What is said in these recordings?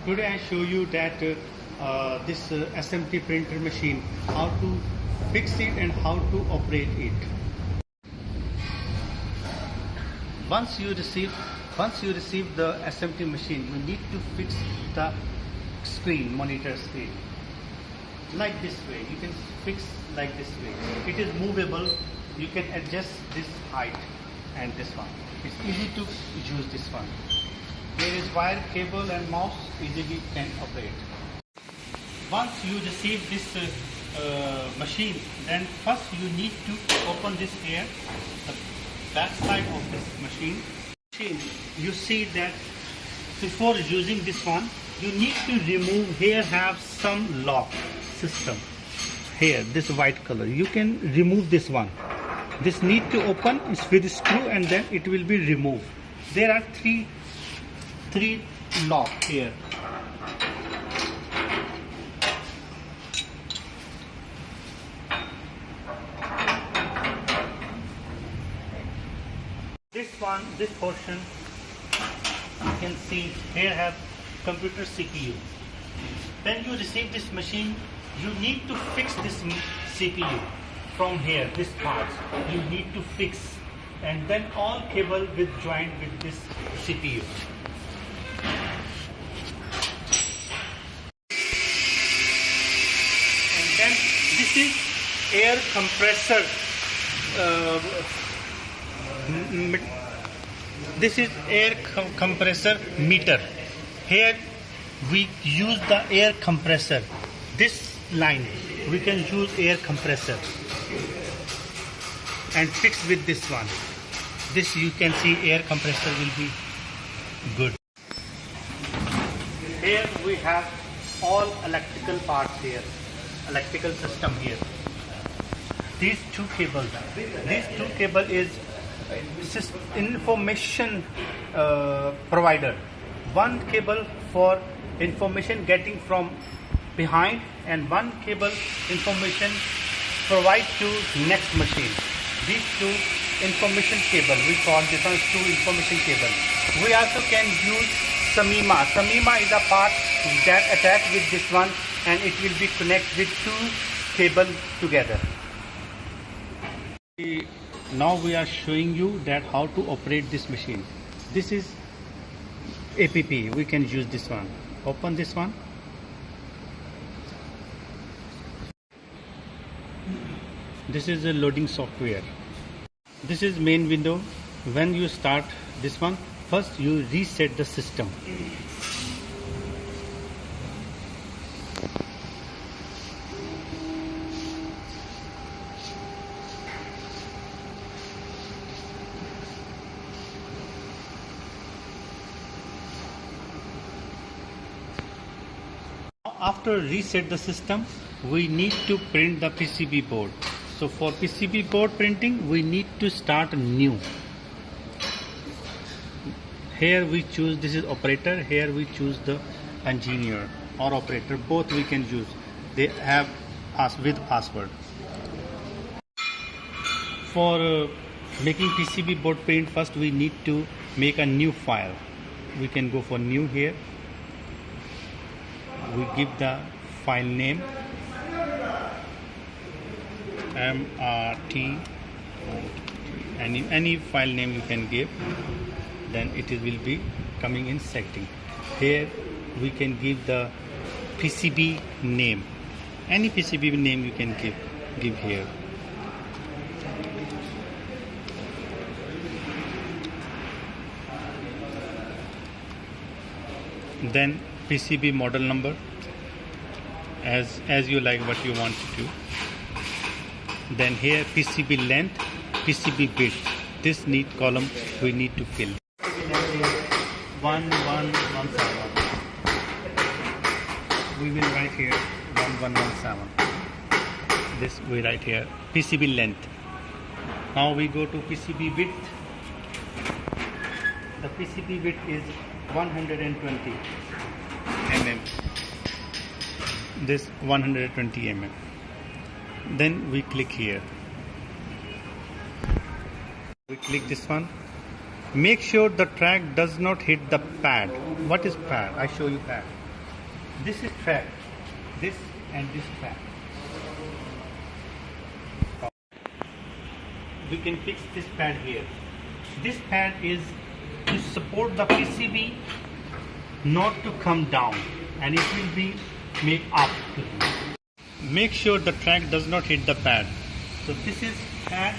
Today I show you that this SMT printer machine, how to fix it and how to operate it. Once you receive the SMT machine, you need to fix the monitor screen like this way. You can fix like this way. It is movable. You can adjust this height and this one. It's easy to use this one. There is wire, cable and mouse, easily can operate. Once you receive this machine, then first you need to open this here, the back side of this machine. You see that before using this one, you need to remove, here have some lock system. Here, this white color, you can remove this one. This need to open is with the screw and then it will be removed. There are three lock here. This portion, you can see here have computer CPU. When you receive this machine, you need to fix this CPU from here, this part. You need to fix, and then all cable will join with this CPU. And then this is air compressor. This is air compressor meter. Here we use the air compressor. This line we can use air compressor and fix with this one. This you can see air compressor will be good. Here we have all electrical parts here, electrical system here. These two cables is information provider. One cable for information getting from behind and one cable information provide to next machine. These two information cable, we call this one two information cable. We also can use Samima. Samima is a part that attached with this one and it will be connected with two cables together. Now we are showing you that how to operate this machine. This is APP. We can use this one. Open this one. This is a loading software. This is main window. When you start this one, first you reset the system. After reset the system, we need to print the PCB board. So for PCB board printing, we need to start new. Here we choose, this is operator. Here we choose the engineer or operator. Both we can use. They have with password. For making PCB board print, first we need to make a new file. We can go for new here. We give the file name MRT, any file name you can give, then it will be coming in setting. Here we can give the PCB name, any PCB name you can give here. Then PCB model number, as you like, what you want to do. Then here PCB length, PCB width. This need column we need to fill. 1117. We will write here 1117. This we write here PCB length. Now we go to PCB width. The PCB width is 120 mm. This 120 mm. Then we click here. We click this one. Make sure the track does not hit the pad. What is pad? I show you pad. This is track. This and this track. We can fix this pad here. This pad is to support the PCB not to come down, and it will be made up to you. Make sure the track does not hit the pad. So this is pad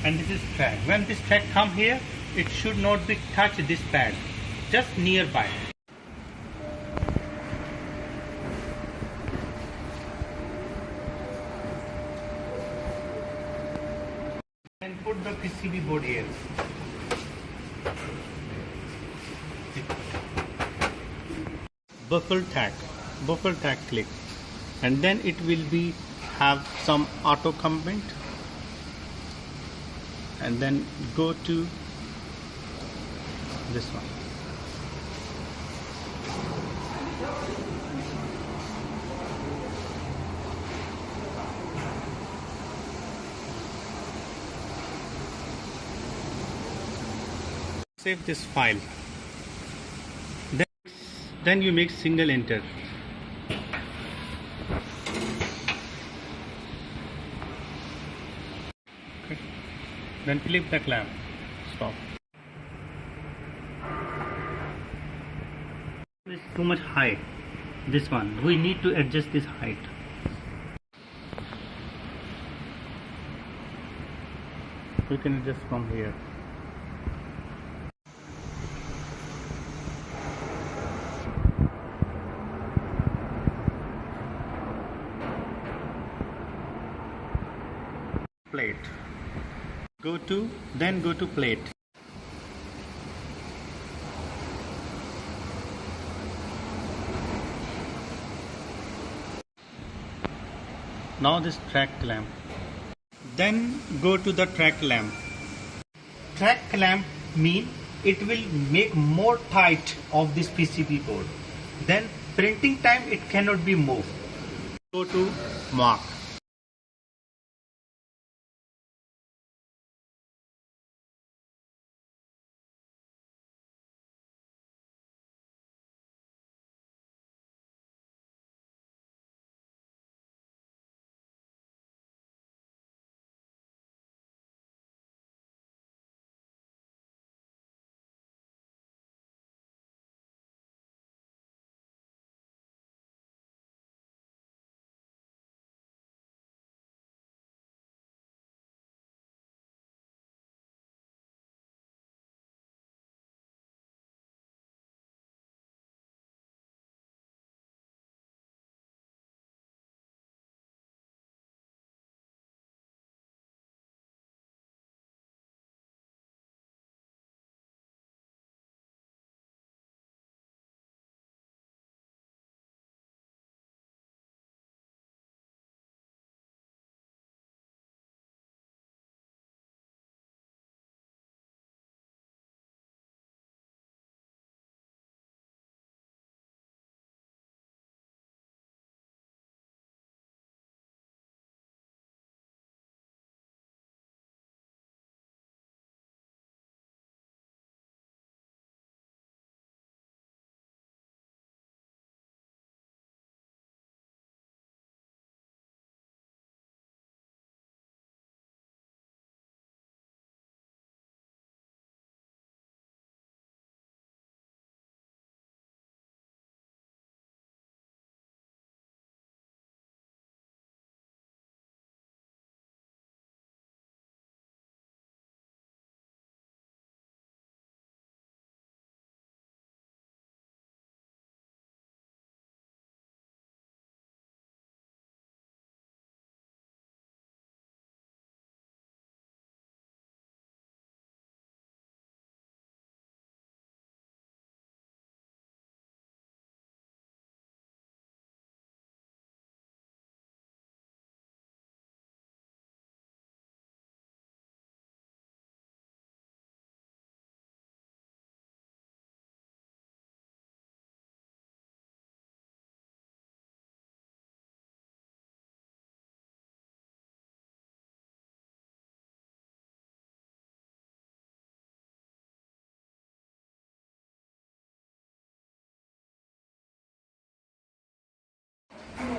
and this is track. When this track come here, it should not be touch this pad, just nearby. And put the PCB board here. Buffer tag click, and then it will be have some auto comment, and then go to this one. Save this file. Then you make single enter. Okay. Then flip the clamp. Stop. It's too much high. This one. We need to adjust this height. We can adjust from here. Plate. Go to plate. Now this track clamp. Then go to the track clamp. Track clamp mean it will make more tight of this PCB board. Then printing time it cannot be moved. Go to mark.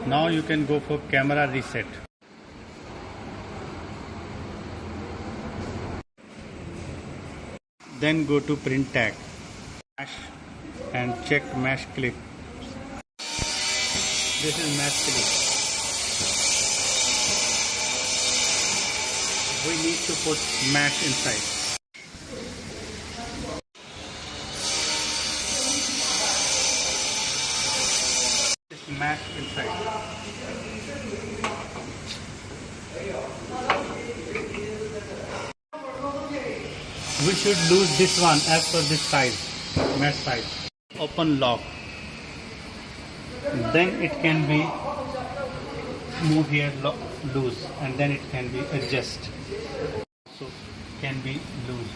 Now you can go for camera reset. Then go to print tag, mesh, and check mesh clip. This is mesh clip. We need to put mesh inside. This mesh inside. We should lose this one as per this size, mesh size. Open lock. Then it can be move here loose, and then it can be adjust. So can be loose.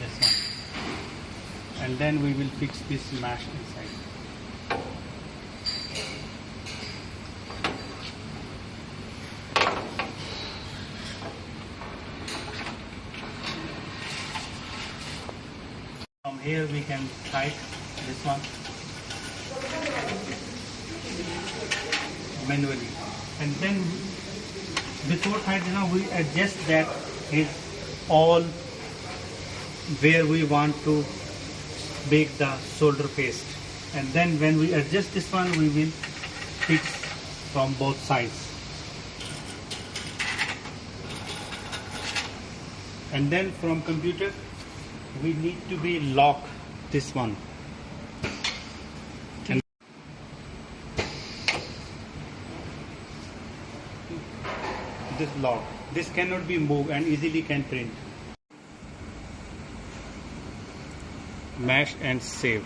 This one. And then we will fix this mesh inside. From here we can tight this one manually, and then before tightening we adjust that is all where we want to bake the solder paste, and then when we adjust this one we will fix from both sides, and then from computer we need to be lock this one. And this lock. This cannot be moved and easily can print. Mash and save.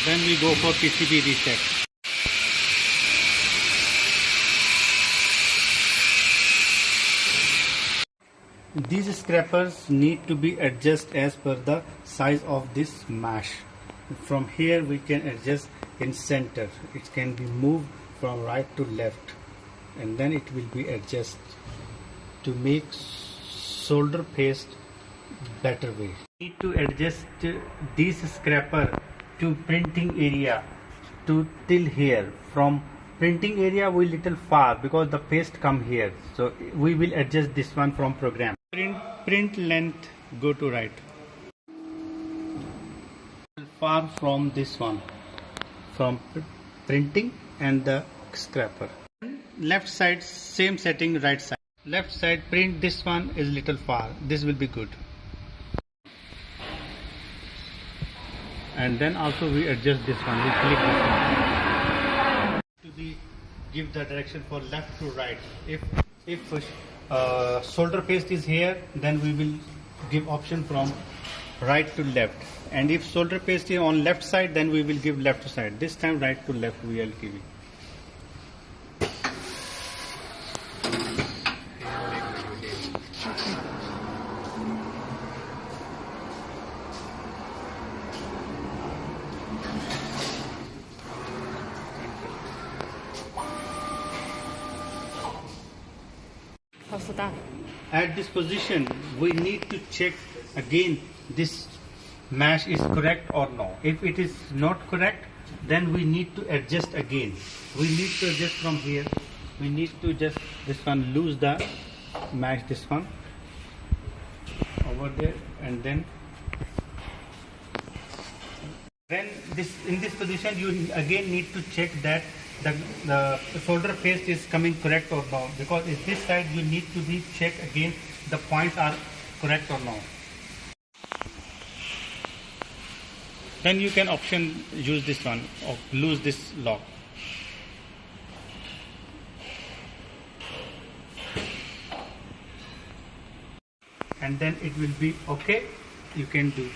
Then we go for PCB reset. These scrapers need to be adjusted as per the size of this mesh. From here we can adjust in center. It can be moved from right to left, and then it will be adjusted to make solder paste better way. Need to adjust this scraper to printing area to till here. From printing area we little far because the paste come here, so we will adjust this one from program. Print length, go to right. Far from this one, from printing and the scraper. Left side same setting, right side. Left side print, this one is little far, this will be good. And then also we adjust this one, we click this one. To be give the direction for left to right. If solder paste is here, then we will give option from right to left, and if solder paste is on left side, then we will give left to side. This time right to left we are giving. At this position we need to check again this mesh is correct or no. If it is not correct, then we need to adjust again. We need to adjust from here. We need to just this one, lose the mesh, this one over there, and then this in this position you again need to check that the solder paste is coming correct or not, because in this side you need to be check again the points are correct or not. Then you can option use this one or lose this lock. And then it will be okay, you can do.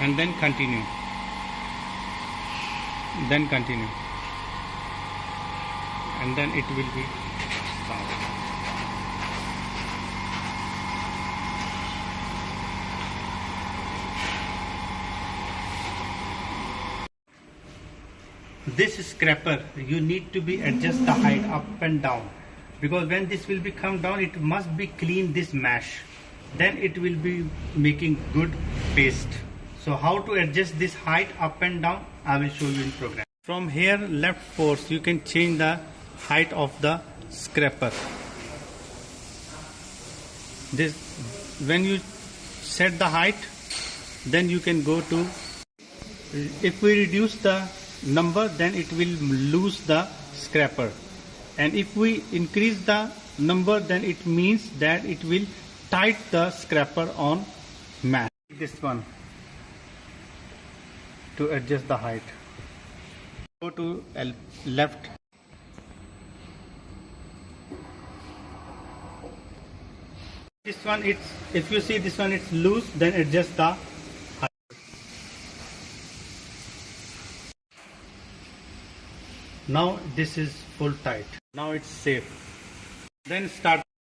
And then continue. Then continue. And then it will be stop. This scraper, you need to be adjust the height up and down. because when this will be come down, it must be clean this mesh, then it will be making good paste. So how to adjust this height up and down, I will show you in program. From here left force, you can change the height of the scraper. This, when you set the height, then you can go to, if we reduce the number, then it will lose the scraper, and if we increase the number, then it means that it will tight the scraper on mat. This one to adjust the height. Go to left. This one, it's, if you see this one, it's loose, then adjust the height. Now this is full tight. Now it's safe. Then start.